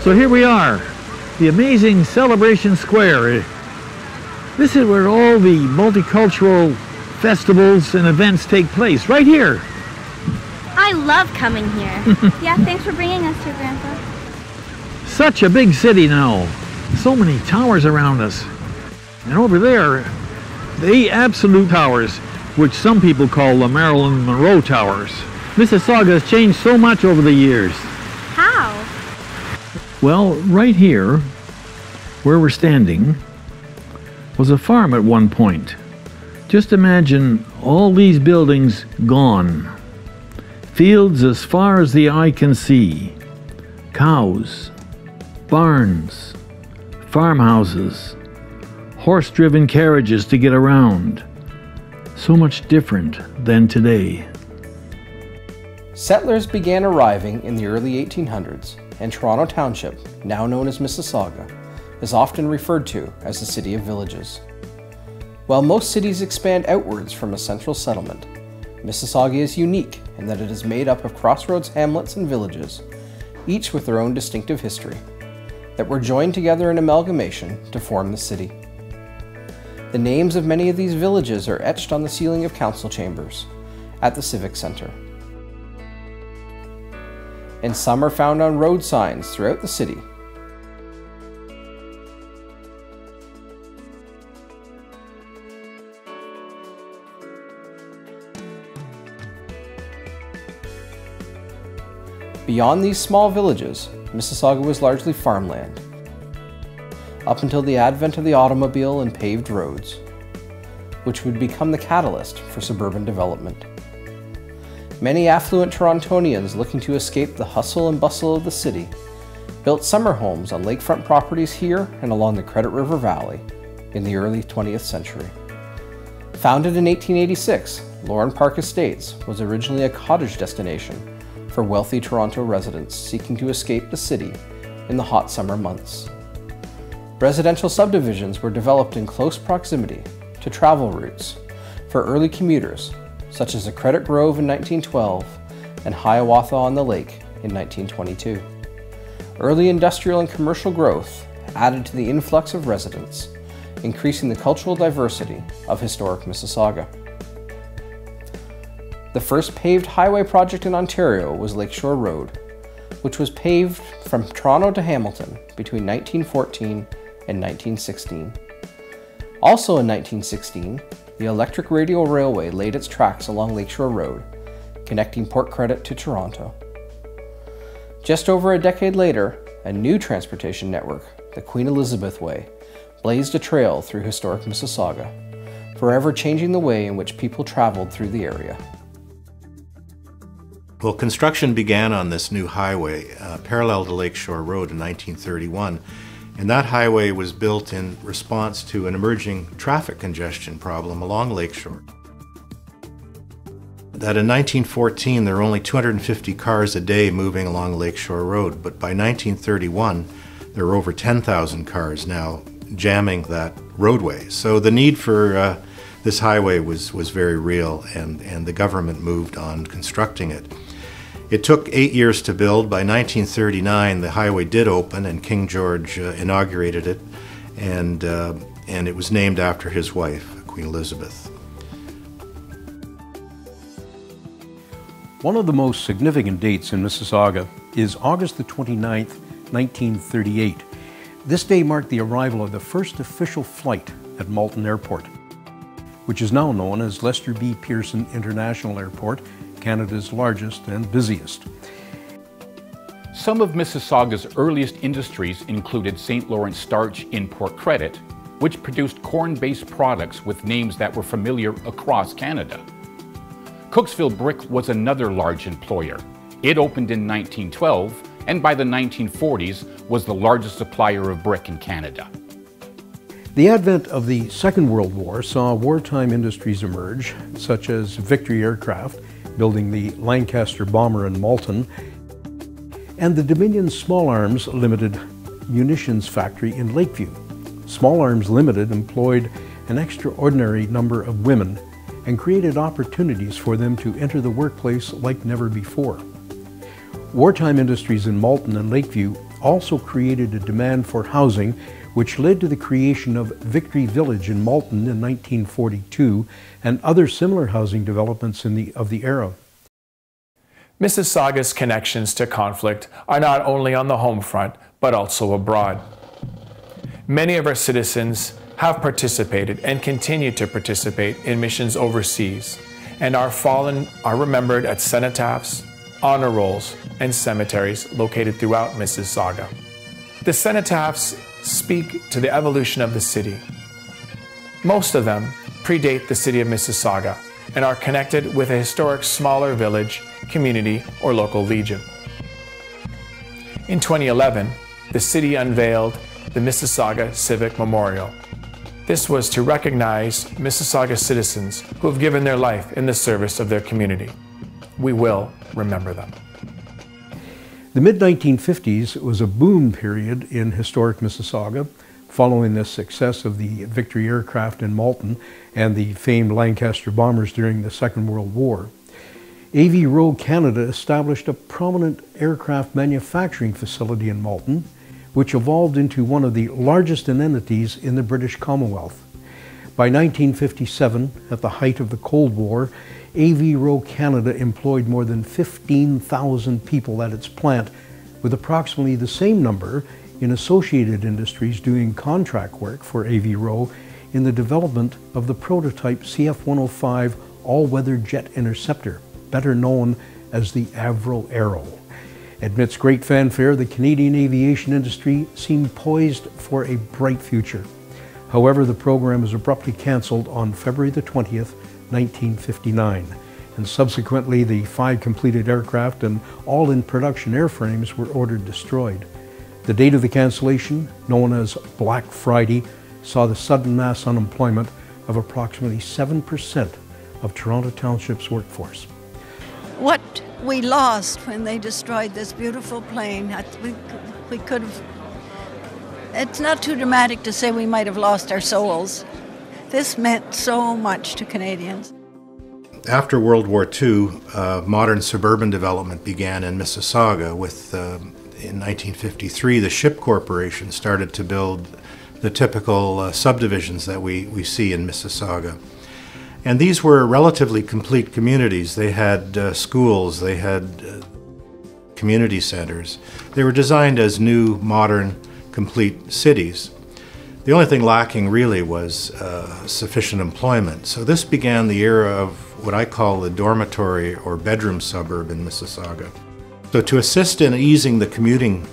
So here we are, the amazing Celebration Square. This is where all the multicultural festivals and events take place, right here. I love coming here. Yeah, thanks for bringing us here, Grandpa. Such a big city now. So many towers around us. And over there, the absolute towers, which some people call the Marilyn Monroe Towers. Mississauga has changed so much over the years. How? Well, right here, where we're standing, was a farm at one point. Just imagine all these buildings gone. Fields as far as the eye can see. Cows, barns, farmhouses, horse-driven carriages to get around. So much different than today. Settlers began arriving in the early 1800s, and Toronto Township, now known as Mississauga, is often referred to as the City of Villages. While most cities expand outwards from a central settlement, Mississauga is unique in that it is made up of crossroads hamlets and villages, each with their own distinctive history, that were joined together in amalgamation to form the city. The names of many of these villages are etched on the ceiling of council chambers at the Civic Centre. And some are found on road signs throughout the city. Beyond these small villages, Mississauga was largely farmland, up until the advent of the automobile and paved roads, which would become the catalyst for suburban development. Many affluent Torontonians looking to escape the hustle and bustle of the city built summer homes on lakefront properties here and along the Credit River Valley in the early 20th century. Founded in 1886, Lauren Park Estates was originally a cottage destination for wealthy Toronto residents seeking to escape the city in the hot summer months. Residential subdivisions were developed in close proximity to travel routes for early commuters, such as the Credit Grove in 1912 and Hiawatha on the Lake in 1922. Early industrial and commercial growth added to the influx of residents, increasing the cultural diversity of historic Mississauga. The first paved highway project in Ontario was Lakeshore Road, which was paved from Toronto to Hamilton between 1914 and 1916. Also in 1916, the electric radial railway laid its tracks along Lakeshore Road, connecting Port Credit to Toronto. Just over a decade later, a new transportation network, the Queen Elizabeth Way, blazed a trail through historic Mississauga, forever changing the way in which people traveled through the area. Well, construction began on this new highway parallel to Lakeshore Road in 1931, and that highway was built in response to an emerging traffic congestion problem along Lakeshore. That in 1914 there were only 250 cars a day moving along Lakeshore Road, but by 1931 there were over 10,000 cars now jamming that roadway. So the need for this highway was very real, and the government moved on constructing it. It took 8 years to build. By 1939, the highway did open, and King George inaugurated it, and it was named after his wife, Queen Elizabeth. One of the most significant dates in Mississauga is August the 29th, 1938. This day marked the arrival of the first official flight at Malton Airport, which is now known as Lester B. Pearson International Airport, Canada's largest and busiest. Some of Mississauga's earliest industries included St. Lawrence Starch in Port Credit, which produced corn-based products with names that were familiar across Canada. Cooksville Brick was another large employer. It opened in 1912, and by the 1940s was the largest supplier of brick in Canada. The advent of the Second World War saw wartime industries emerge, such as Victory Aircraft, building the Lancaster bomber in Malton, and the Dominion Small Arms Limited munitions factory in Lakeview. Small Arms Limited employed an extraordinary number of women and created opportunities for them to enter the workplace like never before. Wartime industries in Malton and Lakeview also created a demand for housing, which led to the creation of Victory Village in Malton in 1942 and other similar housing developments of the era. Mississauga's connections to conflict are not only on the home front, but also abroad. Many of our citizens have participated and continue to participate in missions overseas, and our fallen are remembered at cenotaphs, honor rolls, and cemeteries located throughout Mississauga. The cenotaphs speak to the evolution of the city. Most of them predate the city of Mississauga and are connected with a historic smaller village, community, or local legion. In 2011, the city unveiled the Mississauga Civic Memorial. This was to recognize Mississauga citizens who have given their life in the service of their community. We will remember them. The mid-1950s was a boom period in historic Mississauga, following the success of the Victory aircraft in Malton and the famed Lancaster bombers during the Second World War. AV Row Canada established a prominent aircraft manufacturing facility in Malton, which evolved into one of the largest entities in the British Commonwealth. By 1957, at the height of the Cold War, AV Row Canada employed more than 15,000 people at its plant, with approximately the same number in associated industries doing contract work for AV Row in the development of the prototype CF-105 all-weather jet interceptor, better known as the Avro Aero. Amidst great fanfare, the Canadian aviation industry seemed poised for a bright future. However, the program was abruptly cancelled on February the 20th, 1959, and subsequently the 5 completed aircraft and all in production airframes were ordered destroyed. The date of the cancellation, known as Black Friday, saw the sudden mass unemployment of approximately 7% of Toronto Township's workforce. What we lost when they destroyed this beautiful plane, we could have, it's not too dramatic to say we might have lost our souls. This meant so much to Canadians. After World War II, modern suburban development began in Mississauga with, in 1953, the Ship Corporation started to build the typical subdivisions that we see in Mississauga. And these were relatively complete communities. They had schools, they had community centers. They were designed as new, modern, complete cities. The only thing lacking really was sufficient employment. So this began the era of what I call the dormitory or bedroom suburb in Mississauga. So to assist in easing the commuting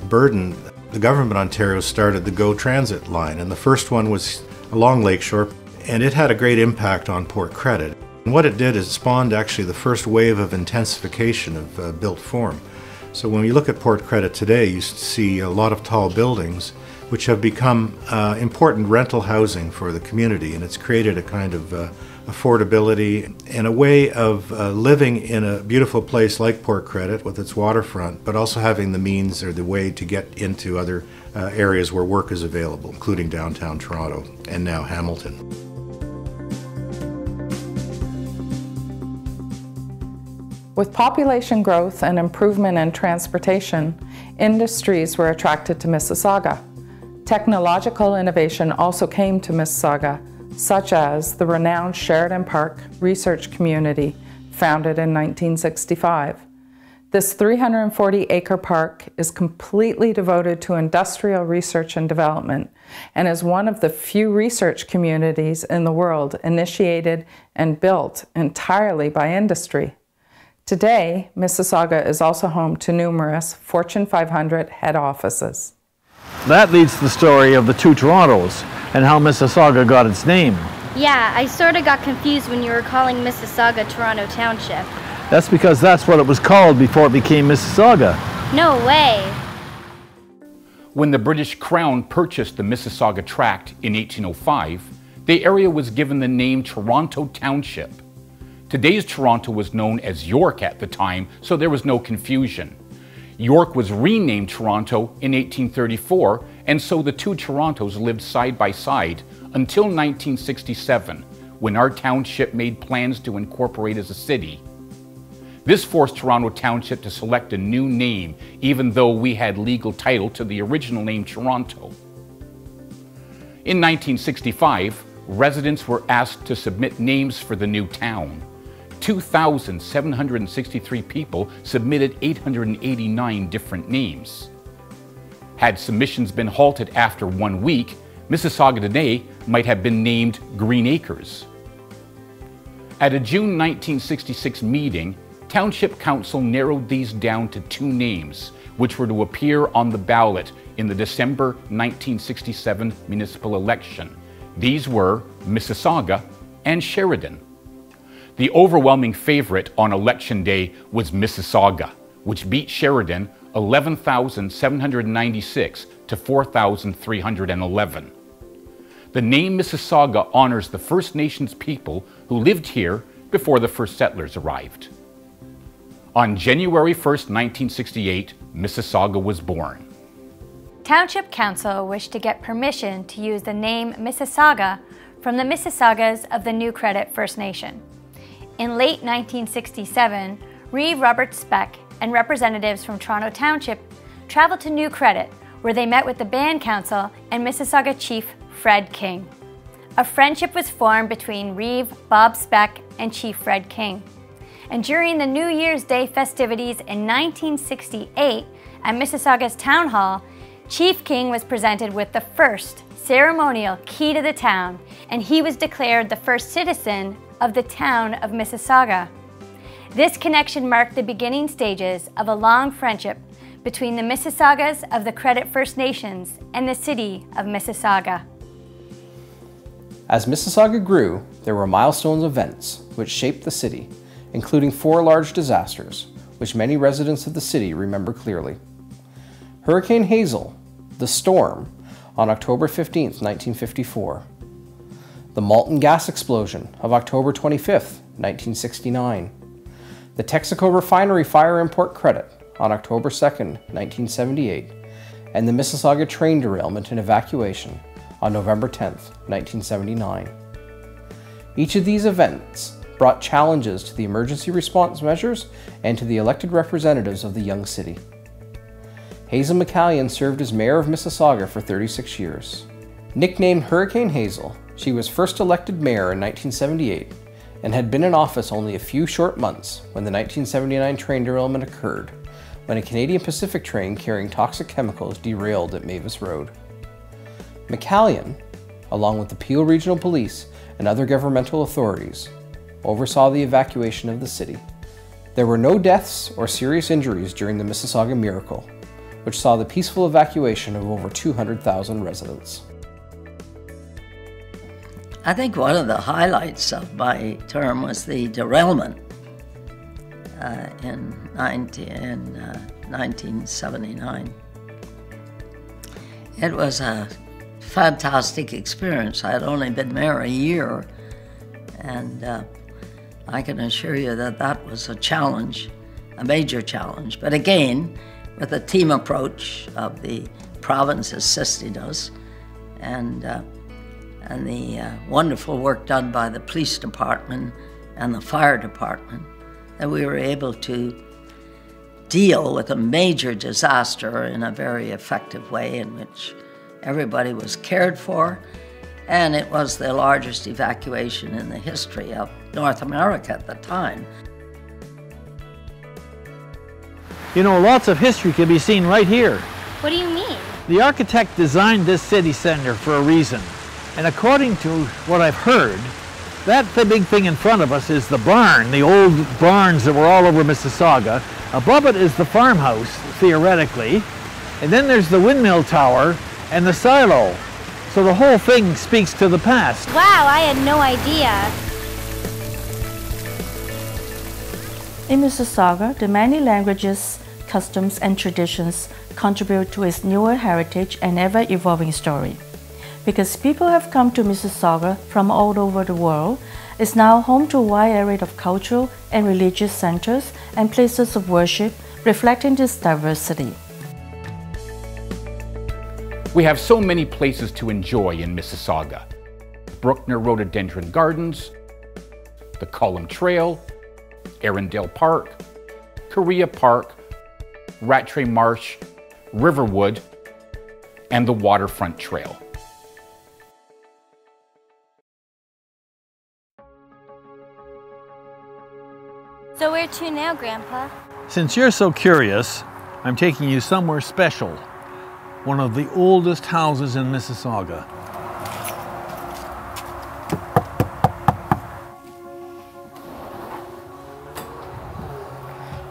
burden, the government of Ontario started the GO Transit line, and the first one was along Lakeshore, and it had a great impact on Port Credit. And what it did is it spawned actually the first wave of intensification of built form. So when you look at Port Credit today, you see a lot of tall buildings which have become important rental housing for the community, and it's created a kind of affordability and a way of living in a beautiful place like Port Credit with its waterfront, but also having the means or the way to get into other areas where work is available, including downtown Toronto and now Hamilton. With population growth and improvement in transportation, industries were attracted to Mississauga. Technological innovation also came to Mississauga, such as the renowned Sheridan Park Research Community, founded in 1965. This 340-acre park is completely devoted to industrial research and development and is one of the few research communities in the world initiated and built entirely by industry. Today, Mississauga is also home to numerous Fortune 500 head offices. That leads to the story of the two Torontos and how Mississauga got its name. Yeah, I sort of got confused when you were calling Mississauga Toronto Township. That's because that's what it was called before it became Mississauga. No way. When the British Crown purchased the Mississauga tract in 1805, the area was given the name Toronto Township. Today's Toronto was known as York at the time, so there was no confusion. York was renamed Toronto in 1834, and so the two Torontos lived side by side until 1967, when our township made plans to incorporate as a city. This forced Toronto Township to select a new name, even though we had legal title to the original name Toronto. In 1965, residents were asked to submit names for the new town. 2,763 people submitted 889 different names. Had submissions been halted after 1 week, Mississauga today might have been named Green Acres. At a June 1966 meeting, Township Council narrowed these down to 2 names, which were to appear on the ballot in the December 1967 municipal election. These were Mississauga and Sheridan. The overwhelming favorite on election day was Mississauga, which beat Sheridan 11,796 to 4,311. The name Mississauga honors the First Nations people who lived here before the first settlers arrived. On January 1st, 1968, Mississauga was born. Township Council wished to get permission to use the name Mississauga from the Mississaugas of the New Credit First Nation. In late 1967, Reeve Robert Speck and representatives from Toronto Township traveled to New Credit, where they met with the Band Council and Mississauga Chief Fred King. A friendship was formed between Reeve, Bob Speck, and Chief Fred King. And during the New Year's Day festivities in 1968 at Mississauga's Town Hall, Chief King was presented with the first ceremonial key to the town, and he was declared the first citizen of the town of Mississauga. This connection marked the beginning stages of a long friendship between the Mississaugas of the Credit First Nations and the city of Mississauga. As Mississauga grew, there were milestone events which shaped the city, including 4 large disasters, which many residents of the city remember clearly. Hurricane Hazel, the storm, on October 15, 1954. The Malton gas explosion of October 25, 1969. The Texaco refinery fire in Port Credit on October 2, 1978. And the Mississauga train derailment and evacuation on November 10, 1979. Each of these events brought challenges to the emergency response measures and to the elected representatives of the young city. Hazel McCallion served as mayor of Mississauga for 36 years. Nicknamed Hurricane Hazel, she was first elected mayor in 1978 and had been in office only a few short months when the 1979 train derailment occurred, when a Canadian Pacific train carrying toxic chemicals derailed at Mavis Road. McCallion, along with the Peel Regional Police and other governmental authorities, oversaw the evacuation of the city. There were no deaths or serious injuries during the Mississauga miracle, which saw the peaceful evacuation of over 200,000 residents. I think one of the highlights of my term was the derailment in 1979. It was a fantastic experience. I had only been mayor a year, and I can assure you that that was a challenge, a major challenge. But again, with a team approach of the province assisting us, and the wonderful work done by the police department and the fire department, that we were able to deal with a major disaster in a very effective way in which everybody was cared for, and it was the largest evacuation in the history of North America at the time. You know, lots of history can be seen right here. What do you mean? The architect designed this city center for a reason. And according to what I've heard, that big thing in front of us is the barn, the old barns that were all over Mississauga. Above it is the farmhouse, theoretically. And then there's the windmill tower and the silo. So the whole thing speaks to the past. Wow, I had no idea. In Mississauga, the many languages, customs, and traditions contribute to its newer heritage and ever-evolving story. Because people have come to Mississauga from all over the world, it's now home to a wide array of cultural and religious centers and places of worship reflecting this diversity. We have so many places to enjoy in Mississauga. Bruckner Rhododendron Gardens, the Column Trail, Arundel Park, Korea Park, Rattray Marsh, Riverwood, and the Waterfront Trail. So where to now, Grandpa? Since you're so curious, I'm taking you somewhere special. One of the oldest houses in Mississauga.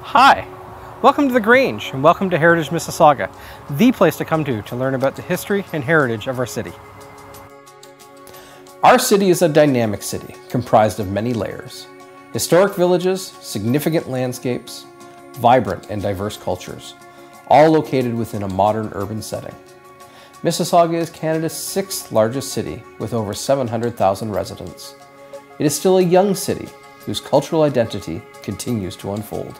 Hi, welcome to the Grange and welcome to Heritage Mississauga, the place to come to learn about the history and heritage of our city. Our city is a dynamic city comprised of many layers. Historic villages, significant landscapes, vibrant and diverse cultures, all located within a modern urban setting. Mississauga is Canada's 6th largest city with over 700,000 residents. It is still a young city whose cultural identity continues to unfold.